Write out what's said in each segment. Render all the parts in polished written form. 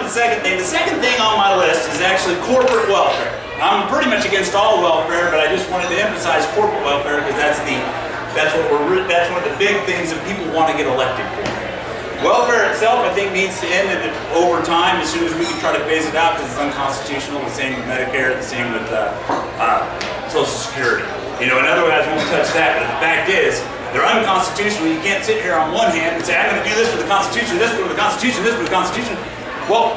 to the second thing. The second thing on my list is actually corporate welfare. I'm pretty much against all welfare, but I just wanted to emphasize corporate welfare because that's one of the big things that people want to get elected for. Welfare itself, I think, needs to end over time as soon as we can try to phase it out because it's unconstitutional. The same with Medicare, the same with Social Security. You know, in other words, I won't touch that, but the fact is, they're unconstitutional. You can't sit here on one hand and say, I'm going to do this for the Constitution, this for the Constitution, this for the Constitution. Well,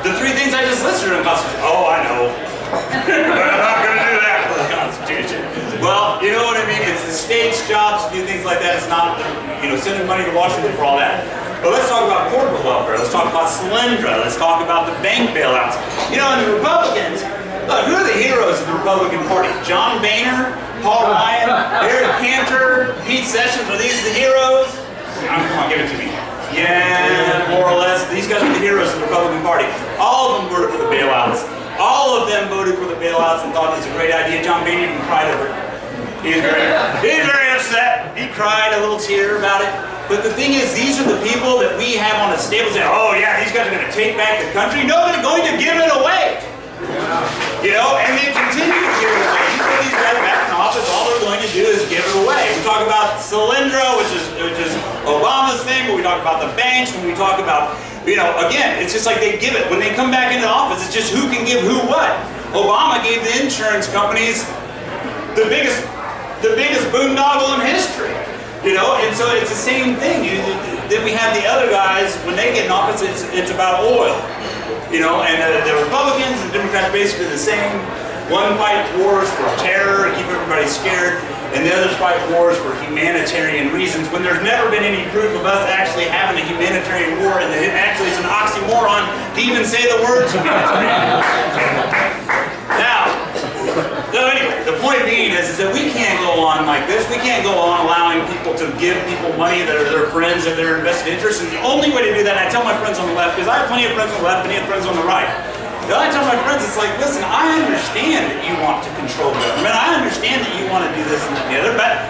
the three things I just listed are unconstitutional. Oh, I know. But I'm not going to do that for the Constitution. Well, you know what I mean? It's the state's jobs to do things like that. It's not, you know, sending money to Washington for all that. But let's talk about corporate welfare. Let's talk about Solyndra. Let's talk about the bank bailouts. You know, and the Republicans, look, who are the heroes of the Republican Party? John Boehner, Paul Ryan, Eric Cantor, Pete Sessions, are these the heroes? Come on, give it to me. Yeah, more or less. These guys are the heroes of the Republican Party. All of them voted for the bailouts. All of them voted for the bailouts and thought it was a great idea. John Boehner even cried over it. He was very upset. He cried a little tear about it. But the thing is, these are the people that we have on the stable saying, oh yeah, these guys are going to take back the country. No, they're going to give it away. You know, and they continue to give it away. You put these guys back in office, all they're going to do is give it away. We talk about Solyndra, which is Obama's thing, but we talk about the banks, when we talk about, you know, again, it's just like they give it. When they come back into office, it's just who can give who what. Obama gave the insurance companies the biggest boondoggle in history. You know, and so it's the same thing. Then we have the other guys, when they get in office, it's about oil. You know, and the Republicans and the Democrats basically the same. One fight wars for terror to keep everybody scared, and the others fight wars for humanitarian reasons when there's never been any proof of us actually having a humanitarian war, and actually it's an oxymoron to even say the words humanitarian. Now, so anyway, the point being is that we can't go on like this. We can't go on allowing people to give people money that are their friends and their invested interests. And the only way to do that, and I tell my friends on the left, because I have plenty of friends on the left, plenty of friends on the right. And I tell my friends, it's like, listen, I understand that you want to control government. I understand that you want to do this and the other, but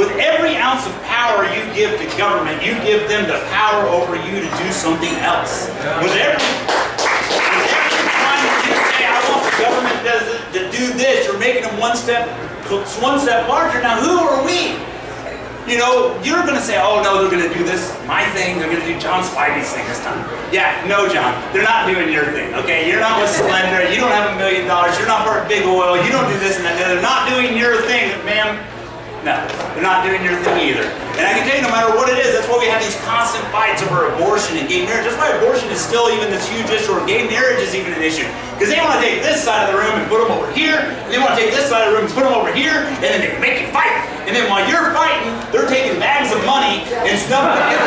with every ounce of power you give to government, you give them the power over you to do something else. With every time you say, I want the government to do this, you're making them one step larger. Now, who are we? You know, you're going to say, oh no, they're going to do this, my thing, they're going to do John Spivey's thing this time. Yeah, no, John, they're not doing your thing, okay? You're not with Solyndra, you don't have $1 million, you're not part of big oil, you don't do this and that. They're not doing your thing, ma'am. No, they're not doing your thing either. And I can tell you, no matter what it is, that's why we have these constant fights over abortion and gay marriage. That's why abortion is still even this huge issue, or gay marriage is even an issue. Because they want to take this side of the room and put them over here, and they want to take this side of the room and put them over here, and then they make you fight. And then while you're fighting, they're taking bags of money and stuffing it in